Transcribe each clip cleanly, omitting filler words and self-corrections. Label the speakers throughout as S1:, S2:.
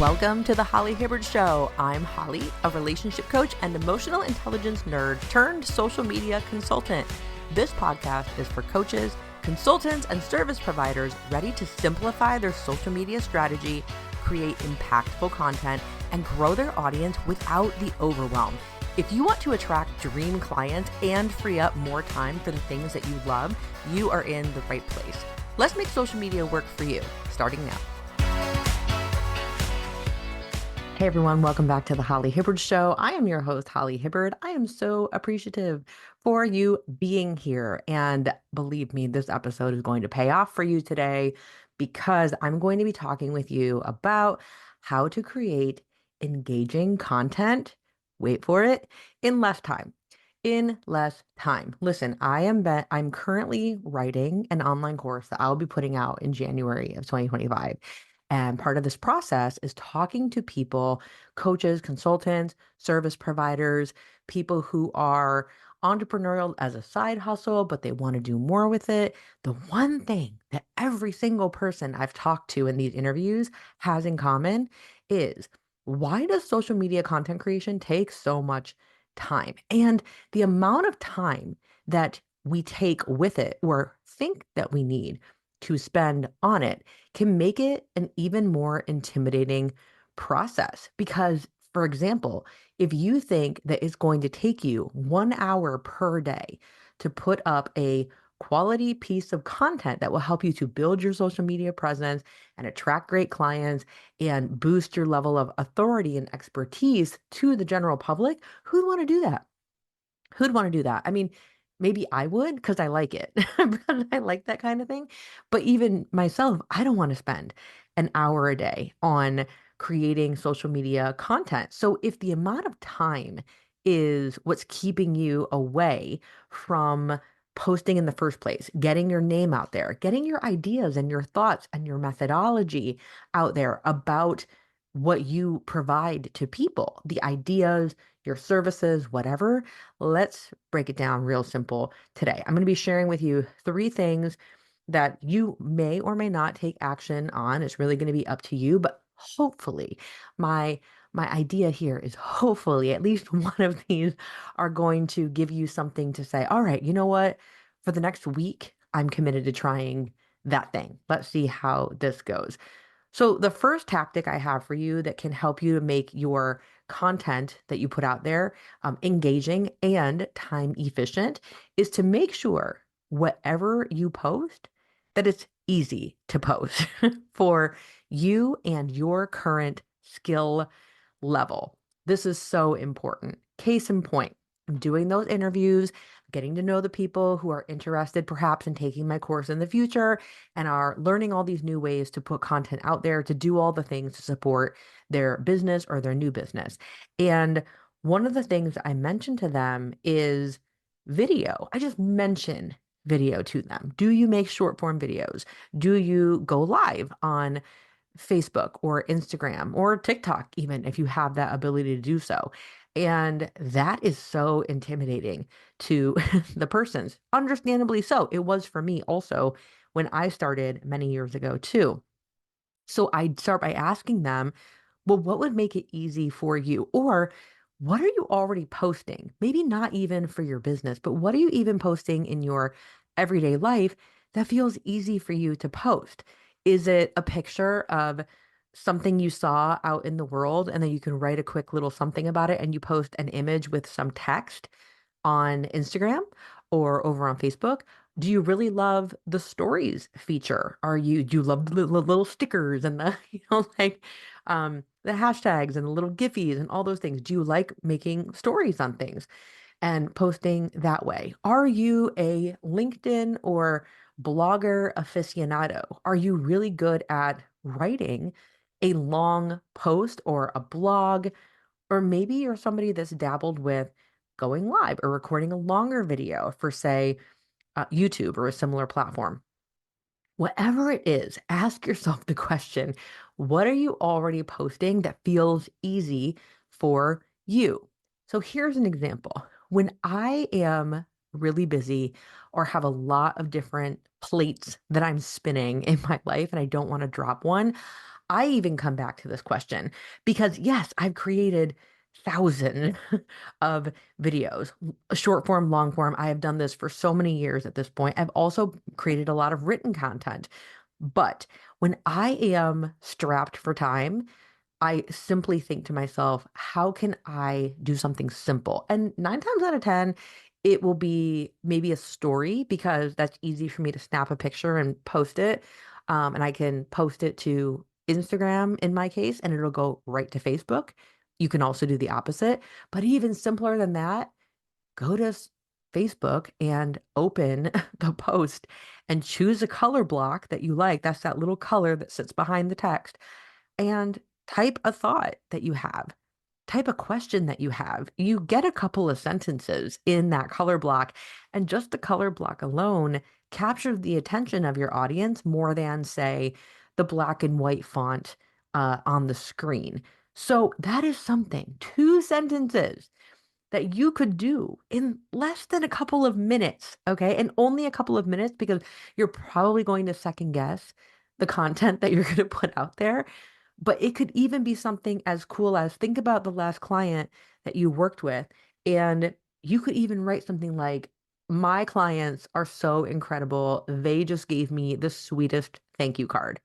S1: Welcome to the Holly Hibbard Show. I'm Holly, a relationship coach and emotional intelligence nerd turned social media consultant. This podcast is for coaches, consultants, and service providers ready to simplify their social media strategy, create impactful content, and grow their audience without the overwhelm. If you want to attract dream clients and free up more time for the things that you love, you are in the right place. Let's make social media work for you, starting now. Hey everyone, welcome back to the Holly Hibbard Show. I am your host, Holly Hibbard. I am so appreciative for you being here. And believe me, this episode is going to pay off for you today because I'm going to be talking with you about how to create engaging content, wait for it, in less time. Listen, I'm currently writing an online course that I'll be putting out in January of 2025. And part of this process is talking to people, coaches, consultants, service providers, people who are entrepreneurial as a side hustle, but they want to do more with it. The one thing that every single person I've talked to in these interviews has in common is, why does social media content creation take so much time? And the amount of time that we take with it or think that we need to spend on it can make it an even more intimidating process. Because, for example, if you think that it's going to take you 1 hour per day to put up a quality piece of content that will help you to build your social media presence and attract great clients and boost your level of authority and expertise to the general public, who'd want to do that? Who'd want to do that? I mean, maybe I would because I like it. I like that kind of thing. But even myself, I don't want to spend an hour a day on creating social media content. So if the amount of time is what's keeping you away from posting in the first place, getting your name out there, getting your ideas and your thoughts and your methodology out there about what you provide to people, the ideas, your services, whatever, let's break it down real simple today. I'm going to be sharing with you 3 things that you may or may not take action on. It's really going to be up to you, but hopefully my idea here is hopefully at least one of these are going to give you something to say, all right, you know what? For the next week, I'm committed to trying that thing. Let's see how this goes. So the first tactic I have for you that can help you to make your content that you put out there engaging and time efficient is to make sure whatever you post, that it's easy to post for you and your current skill level. This is so important. Case in point, I'm doing those interviews, getting to know the people who are interested perhaps in taking my course in the future and are learning all these new ways to put content out there to do all the things to support their business or their new business. And one of the things I mentioned to them is video. I just mention video to them. Do you make short form videos? Do you go live on Facebook or Instagram or TikTok, even if you have that ability to do so? And that is so intimidating to the persons. Understandably so. It was for me also when I started many years ago too. So I'd start by asking them, well, what would make it easy for you? Or what are you already posting? Maybe not even for your business, but what are you even posting in your everyday life that feels easy for you to post? Is it a picture of something you saw out in the world and then you can write a quick little something about it and you post an image with some text on Instagram or over on Facebook? Do you really love the stories feature? Do you love the little stickers and the, the hashtags and the little giffies and all those things? Do you like making stories on things and posting that way? Are you a LinkedIn or blogger aficionado? Are you really good at writing a long post or a blog? Or maybe you're somebody that's dabbled with going live or recording a longer video for, say, YouTube or a similar platform. Whatever it is, ask yourself the question, what are you already posting that feels easy for you? So here's an example. When I am really busy or have a lot of different plates that I'm spinning in my life and I don't want to drop one, I even come back to this question because yes, I've created thousands of videos, short form, long form. I have done this for so many years at this point. I've also created a lot of written content. But when I am strapped for time, I simply think to myself, how can I do something simple? And nine times out of 10, it will be maybe a story because that's easy for me to snap a picture and post it. And I can post it to Instagram in my case, and it'll go right to Facebook. You can also do the opposite. But even simpler than that, go to Facebook and open the post and choose a color block that you like. That's that little color that sits behind the text and type a thought that you have, type a question that you have. You get a couple of sentences in that color block, and just the color block alone captures the attention of your audience more than, say, the black and white font on the screen. So that is something, two sentences that you could do in less than a couple of minutes, okay? And only a couple of minutes because you're probably going to second guess the content that you're going to put out there. But it could even be something as cool as think about the last client that you worked with, and you could even write something like, my clients are so incredible. They just gave me the sweetest thank you card.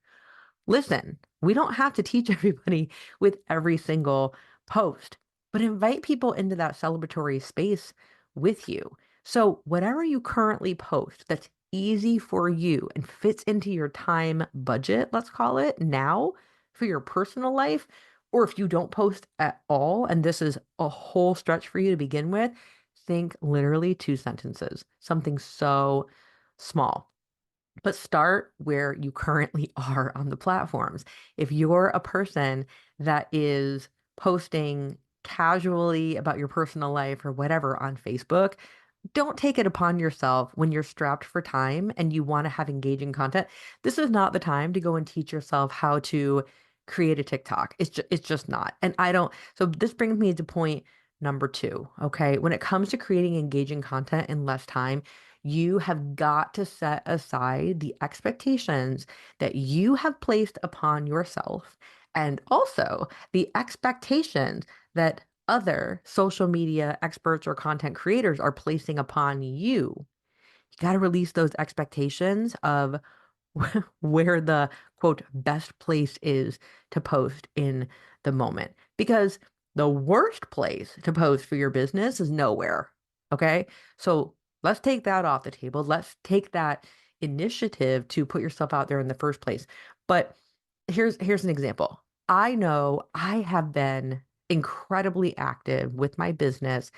S1: Listen, we don't have to teach everybody with every single post, but invite people into that celebratory space with you. So, whatever you currently post that's easy for you and fits into your time budget, let's call it now for your personal life, or if you don't post at all and this is a whole stretch for you to begin with, think literally two sentences, something so small. But start where you currently are on the platforms. If you're a person that is posting casually about your personal life or whatever on Facebook, don't take it upon yourself when you're strapped for time and you want to have engaging content. This is not the time to go and teach yourself how to create a TikTok. It's just not. And I don't, so this brings me to point number two. Okay. When it comes to creating engaging content in less time, you have got to set aside the expectations that you have placed upon yourself and also the expectations that other social media experts or content creators are placing upon you. You got to release those expectations of where the quote best place is to post in the moment. Because the worst place to post for your business is nowhere. Okay. So let's take that off the table. Let's take that initiative to put yourself out there in the first place. But here's an example. I know I have been incredibly active with my business,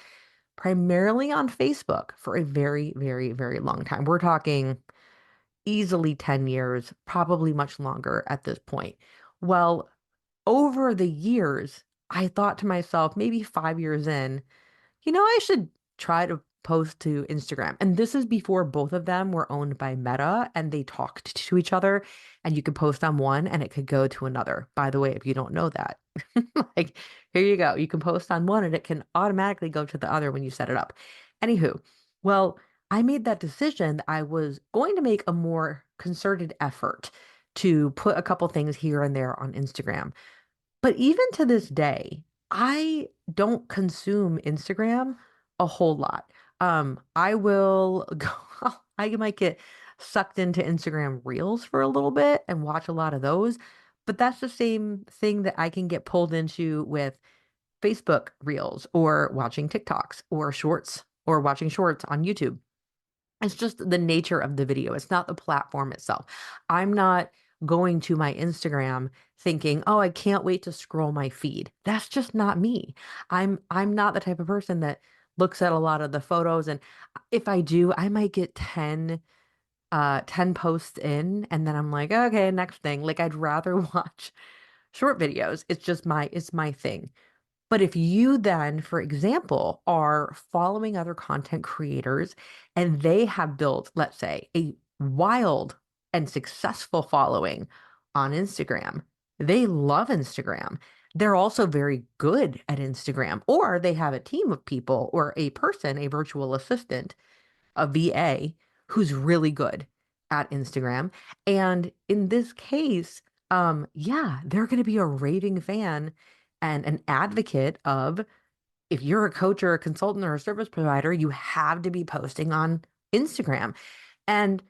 S1: primarily on Facebook for a very, very, very long time. We're talking easily 10 years, probably much longer at this point. Well, over the years, I thought to myself, maybe 5 years in, I should try to post to Instagram. And this is before both of them were owned by Meta and they talked to each other. And you could post on one and it could go to another. By the way, if you don't know that, like, here you go. You can post on one and it can automatically go to the other when you set it up. Anywho, well, I made that decision that I was going to make a more concerted effort to put a couple things here and there on Instagram. But even to this day, I don't consume Instagram a whole lot. I will go, I might get sucked into Instagram Reels for a little bit and watch a lot of those. But that's the same thing that I can get pulled into with Facebook Reels or watching TikToks or shorts or watching shorts on YouTube. It's just the nature of the video. It's not the platform itself. I'm not going to my Instagram thinking, "Oh, I can't wait to scroll my feed." That's just not me. I'm not the type of person that looks at a lot of the photos, and if I do, I might get 10 posts in and then I'm like, "Okay, next thing." Like I'd rather watch short videos. It's my thing. But if you then, for example, are following other content creators and they have built, let's say, a wild and successful following on Instagram, they love Instagram. They're also very good at Instagram, or they have a team of people or a person, a virtual assistant, a VA who's really good at Instagram. And in this case, Yeah, they're going to be a raving fan and an advocate of if you're a coach or a consultant or a service provider, you have to be posting on Instagram. And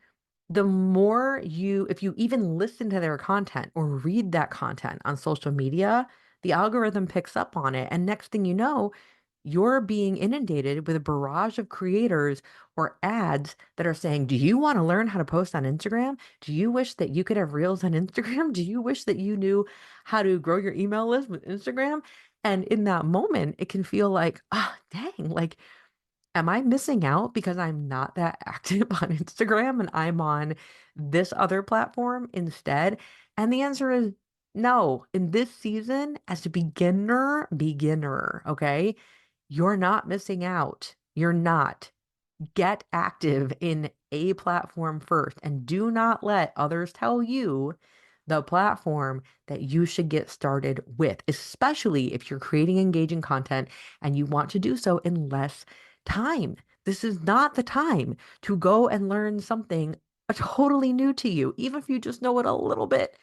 S1: the more if you even listen to their content or read that content on social media, the algorithm picks up on it. And next thing you know, you're being inundated with a barrage of creators or ads that are saying, do you want to learn how to post on Instagram? Do you wish that you could have reels on Instagram? Do you wish that you knew how to grow your email list with Instagram? And in that moment, it can feel like, ah, dang, like, am I missing out because I'm not that active on Instagram and I'm on this other platform instead? And the answer is no. In this season, as a beginner, okay, you're not missing out. You're not. Get active in a platform first and do not let others tell you the platform that you should get started with, especially if you're creating engaging content and you want to do so in less time. This is not the time to go and learn something totally new to you, even if you just know it a little bit.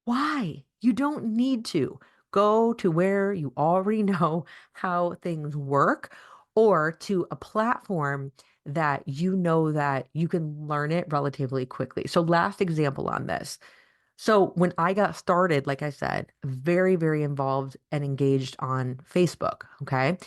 S1: Why? You don't need to. Go to where you already know how things work or to a platform that you know that you can learn it relatively quickly. So last example on this. So when I got started, like I said, very, very involved and engaged on Facebook. Okay.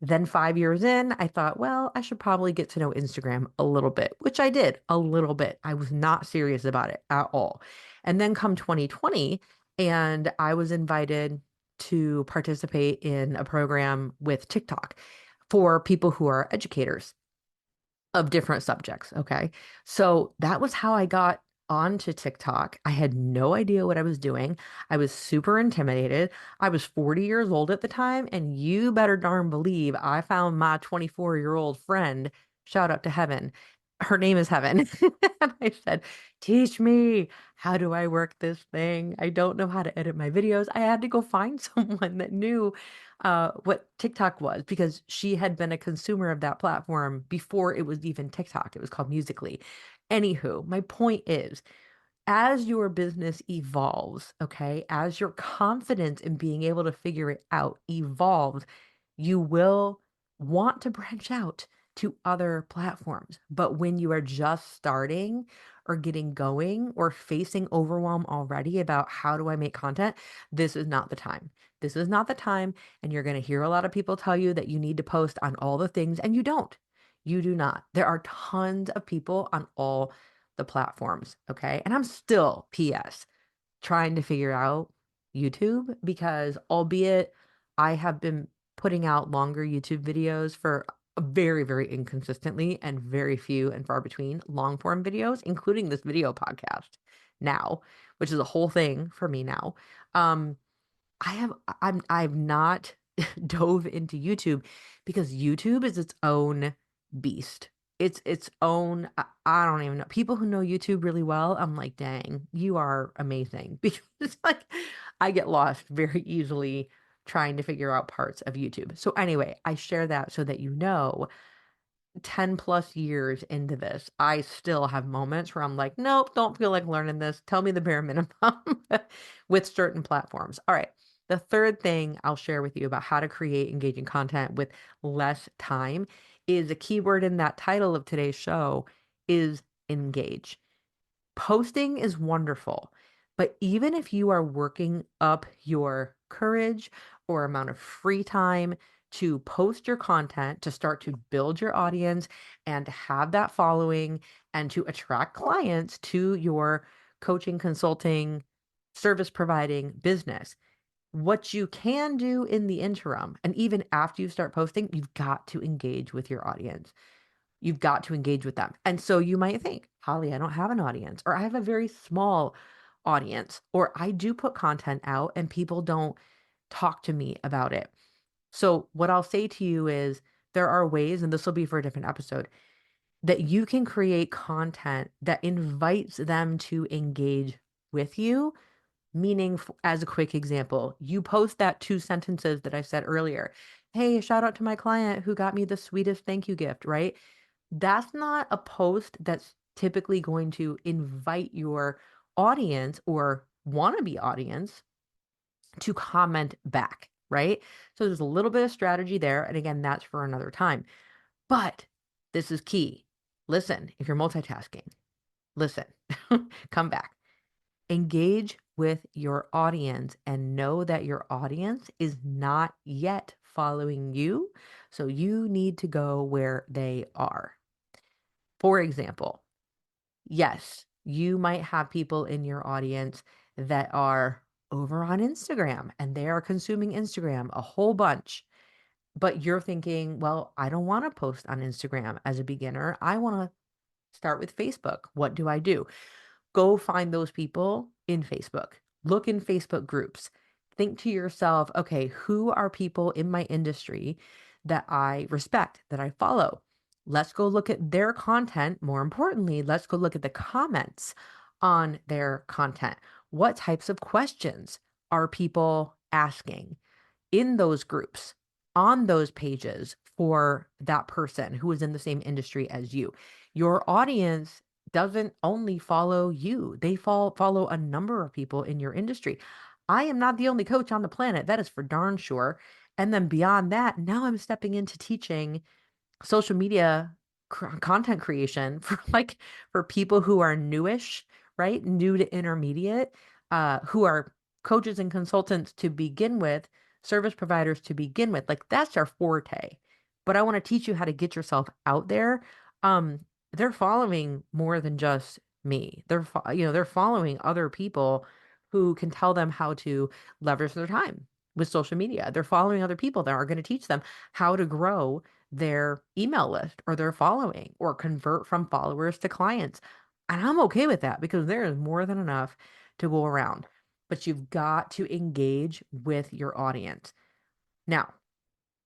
S1: Then 5 years in, I thought, well, I should probably get to know Instagram a little bit, which I did a little bit. I was not serious about it at all. And then come 2020, and I was invited to participate in a program with TikTok for people who are educators of different subjects. Okay. So that was how I got onto TikTok. I had no idea what I was doing. I was super intimidated. I was 40 years old at the time, and you better darn believe I found my 24-year-old friend. Shout out to Heaven. Her name is Heaven. And I said, teach me. How do I work this thing? I don't know how to edit my videos. I had to go find someone that knew what TikTok was because she had been a consumer of that platform before it was even TikTok. It was called Musically. Anywho, my point is, as your business evolves, okay, as your confidence in being able to figure it out evolves, you will want to branch out to other platforms. But when you are just starting or getting going or facing overwhelm already about how do I make content, this is not the time. This is not the time. And you're going to hear a lot of people tell you that you need to post on all the things, and you don't. You do not. There are tons of people on all the platforms. Okay. And I'm still, P.S., trying to figure out YouTube because, albeit I have been putting out longer YouTube videos for very, very inconsistently and very few and far between long form videos, including this video podcast now, which is a whole thing for me now. Um, I've not dove into YouTube because YouTube is its own beast. It's its own, I don't even know. People who know YouTube really well, I'm like, dang, you are amazing. Because like I get lost very easily trying to figure out parts of YouTube. So anyway, I share that so that you know 10 plus years into this, I still have moments where I'm like, nope, don't feel like learning this. Tell me the bare minimum with certain platforms. All right. The third thing I'll share with you about how to create engaging content with less time is a keyword in that title of today's show is engage. Posting is wonderful, but even if you are working up your courage or amount of free time to post your content, to start to build your audience and have that following and to attract clients to your coaching, consulting, service providing business, what you can do in the interim, and even after you start posting, you've got to engage with your audience. You've got to engage with them. And so you might think, Holly, I don't have an audience, or I have a very small audience, or I do put content out and people don't talk to me about it. So what I'll say to you is there are ways, and this will be for a different episode, that you can create content that invites them to engage with you. Meaning, as a quick example, you post that 2 sentences that I said earlier. Hey, shout out to my client who got me the sweetest thank you gift, right? That's not a post that's typically going to invite your audience or wannabe audience to comment back, right? So there's a little bit of strategy there. And again, that's for another time. But this is key. Listen, if you're multitasking, listen, come back. Engage with your audience and know that your audience is not yet following you. So you need to go where they are. For example, yes, you might have people in your audience that are over on Instagram and they are consuming Instagram a whole bunch. But you're thinking, well, I don't want to post on Instagram as a beginner. I want to start with Facebook. What do I do? Go find those people in Facebook. Look in Facebook groups. Think to yourself, okay, who are people in my industry that I respect, that I follow? Let's go look at their content. More importantly, let's go look at the comments on their content. What types of questions are people asking in those groups, on those pages for that person who is in the same industry as you? Your audience doesn't only follow you, they follow a number of people in your industry. I am not the only coach on the planet, that is for darn sure. And then beyond that, now I'm stepping into teaching social media content creation for for people who are newish, right? New to intermediate, who are coaches and consultants to begin with, service providers to begin with. Like that's our forte. But I want to teach you how to get yourself out there. Um, they're following more than just me. They're following other people who can tell them how to leverage their time with social media. They're following other people that are going to teach them how to grow their email list or their following or convert from followers to clients. And I'm okay with that because there is more than enough to go around. But you've got to engage with your audience. Now,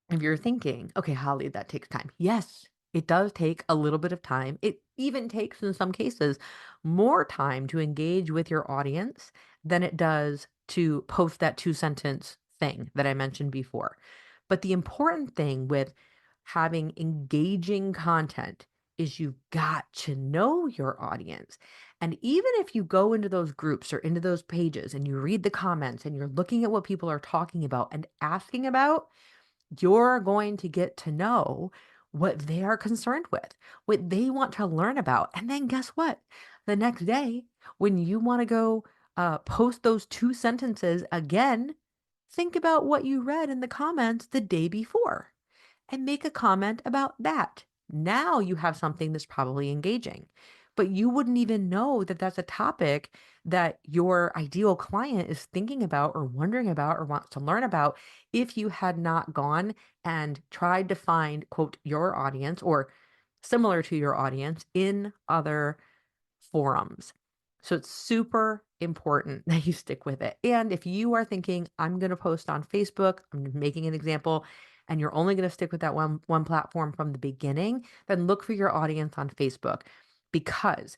S1: if you're thinking, okay, Holly, that takes time. Yes, it does take a little bit of time. It even takes, in some cases, more time to engage with your audience than it does to post that 2 sentence thing that I mentioned before. But the important thing with having engaging content is you've got to know your audience. And even if you go into those groups or into those pages and you read the comments and you're looking at what people are talking about and asking about, you're going to get to know what they are concerned with, what they want to learn about. And then guess what? The next day, when you want to go post those 2 sentences again, think about what you read in the comments the day before and make a comment about that. Now you have something that's probably engaging, but you wouldn't even know that that's a topic that your ideal client is thinking about or wondering about or wants to learn about if you had not gone and tried to find, quote, your audience or similar to your audience in other forums. So it's super important that you stick with it. And if you are thinking, I'm going to post on Facebook, I'm making an example, and you're only going to stick with that one platform from the beginning, then look for your audience on Facebook. Because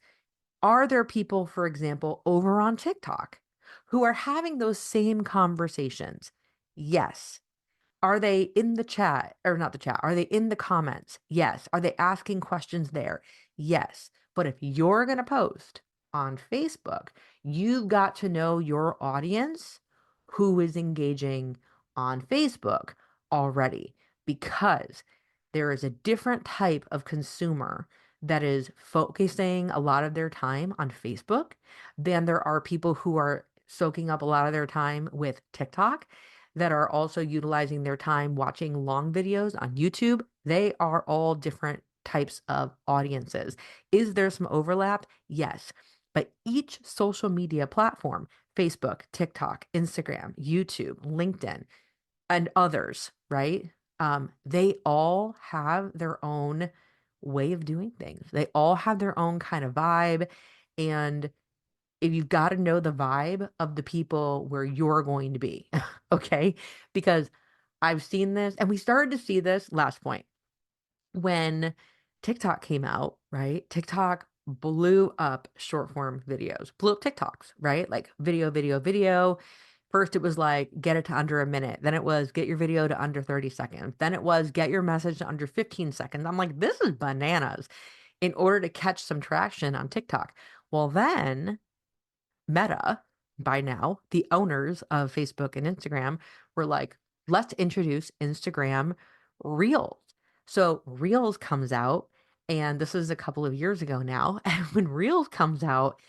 S1: are there people, for example, over on TikTok who are having those same conversations? Yes. Are they in the chat or not the chat? Are they in the comments? Yes. Are they asking questions there? Yes. But if you're going to post on Facebook, you've got to know your audience who is engaging on Facebook already because there is a different type of consumer that is focusing a lot of their time on Facebook than there are people who are soaking up a lot of their time with TikTok that are also utilizing their time watching long videos on YouTube. They are all different types of audiences. Is there some overlap? Yes. But each social media platform, Facebook, TikTok, Instagram, YouTube, LinkedIn, and others, right? They all have their own way of doing things. They all have their own kind of vibe. And if you've got to know the vibe of the people where you're going to be, okay? Because I've seen this, and we started to see this last point when TikTok came out, right? TikTok blew up short form videos, blew up TikToks, right? Like video, video, video. First, it was like get it to under a minute. Then it was get your video to under 30 seconds. Then it was get your message to under 15 seconds. I'm like, this is bananas in order to catch some traction on TikTok. Well, then Meta, by now, the owners of Facebook and Instagram were like, let's introduce Instagram Reels. So Reels comes out, and this is a couple of years ago now. And when Reels comes out,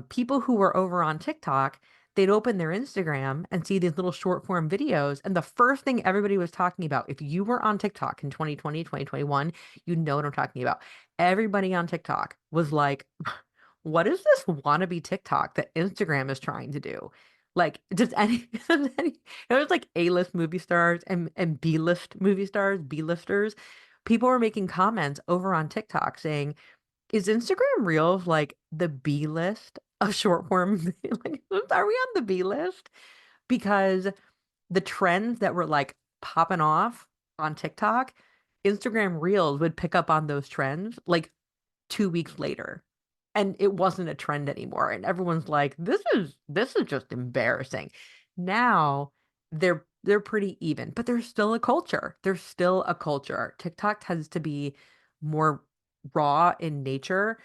S1: people who were over on TikTok, they'd open their Instagram and see these little short form videos. And the first thing everybody was talking about, if you were on TikTok in 2020, 2021, you know what I'm talking about. Everybody on TikTok was like, what is this wannabe TikTok that Instagram is trying to do? Like, does any, it was like A-list movie stars and B-list movie stars, B-listers. People were making comments over on TikTok saying, is Instagram Reels like the B list of short form? Like, are we on the B list? Because the trends that were like popping off on TikTok, Instagram Reels would pick up on those trends like 2 weeks later. And it wasn't a trend anymore. And everyone's like, this is just embarrassing. Now they're pretty even, but there's still a culture. There's still a culture. TikTok tends to be more raw in nature.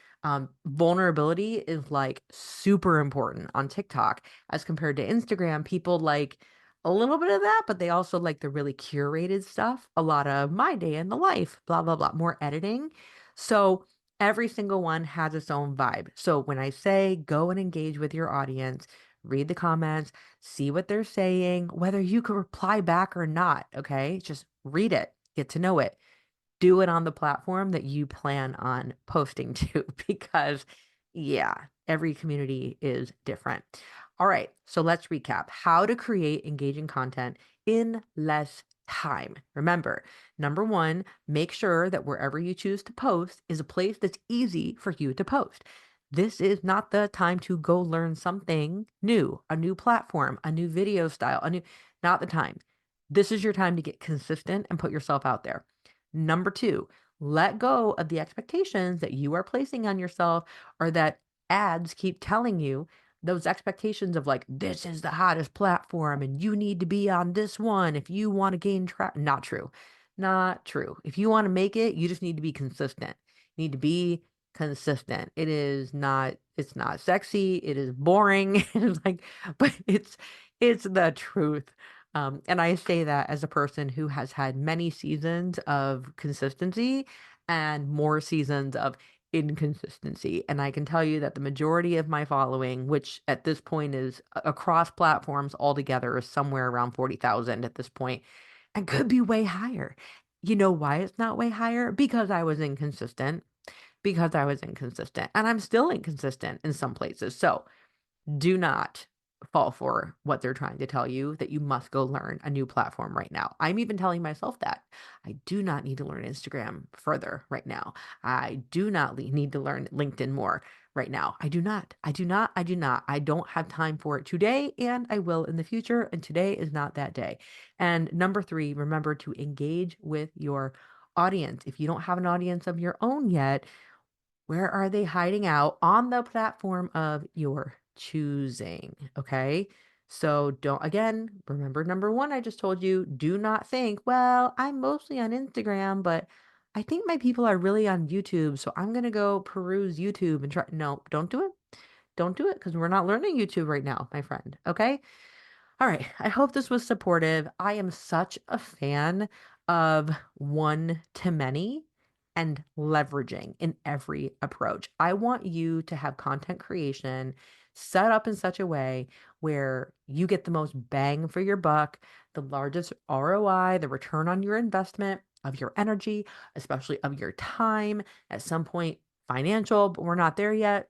S1: Vulnerability is like super important on TikTok as compared to Instagram. People like a little bit of that, but they also like the really curated stuff. A lot of my day in the life, blah, blah, blah, more editing. So every single one has its own vibe. So when I say go and engage with your audience, read the comments, see what they're saying, whether you can reply back or not, okay? Just read it, get to know it. Do it on the platform that you plan on posting to because, yeah, every community is different. All right, so let's recap how to create engaging content in less time. Remember, number one, make sure that wherever you choose to post is a place that's easy for you to post. This is not the time to go learn something new, a new platform, a new video style, not the time. This is your time to get consistent and put yourself out there. Number two, let go of the expectations that you are placing on yourself or that ads keep telling you. Those expectations of like, this is the hottest platform and you need to be on this one if you want to gain traction. Not true. Not true. If you want to make it, you just need to be consistent. You need to be consistent. It's not sexy. It is boring. It's like, but it's the truth. And I say that as a person who has had many seasons of consistency and more seasons of inconsistency. And I can tell you that the majority of my following, which at this point is across platforms altogether, is somewhere around 40,000 at this point, and could be way higher. You know why it's not way higher? Because I was inconsistent. And I'm still inconsistent in some places. So do not fall for what they're trying to tell you that you must go learn a new platform right now. I'm even telling myself that I do not need to learn Instagram further right now. I do not need to learn LinkedIn more right now. I do not. I don't have time for it today, and I will in the future. And today is not that day. And number three, remember to engage with your audience. If you don't have an audience of your own yet, where are they hiding out? On the platform of your choosing. Okay. So remember number one, I just told you, do not think, well, I'm mostly on Instagram, but I think my people are really on YouTube. So I'm going to go peruse YouTube and try. No, don't do it. Don't do it because we're not learning YouTube right now, my friend. Okay. All right. I hope this was supportive. I am such a fan of one to many and leveraging in every approach. I want you to have content creation set up in such a way where you get the most bang for your buck, the largest ROI, the return on your investment of your energy, especially of your time, at some point financial, but we're not there yet.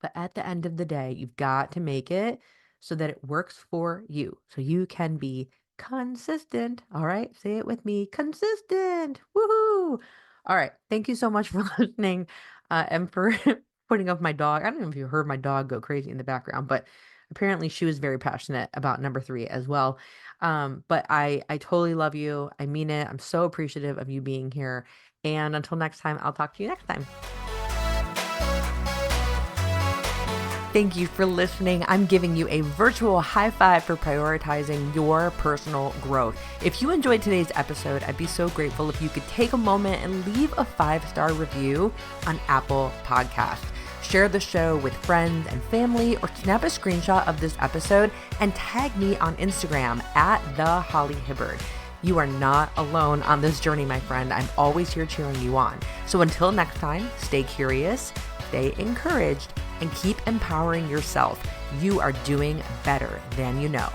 S1: But at the end of the day, you've got to make it so that it works for you. So you can be consistent. All right. Say it with me. Consistent. Woohoo. All right. Thank you so much for listening and for putting up my dog. I don't know if you heard my dog go crazy in the background, but apparently she was very passionate about number three as well. But I totally love you. I mean it. I'm so appreciative of you being here. And until next time, I'll talk to you next time. Thank you for listening. I'm giving you a virtual high five for prioritizing your personal growth. If you enjoyed today's episode, I'd be so grateful if you could take a moment and leave a 5-star review on Apple Podcasts. Share the show with friends and family, or snap a screenshot of this episode and tag me on Instagram at thehollyhibbard. You are not alone on this journey, my friend. I'm always here cheering you on. So until next time, stay curious, stay encouraged, and keep empowering yourself. You are doing better than you know.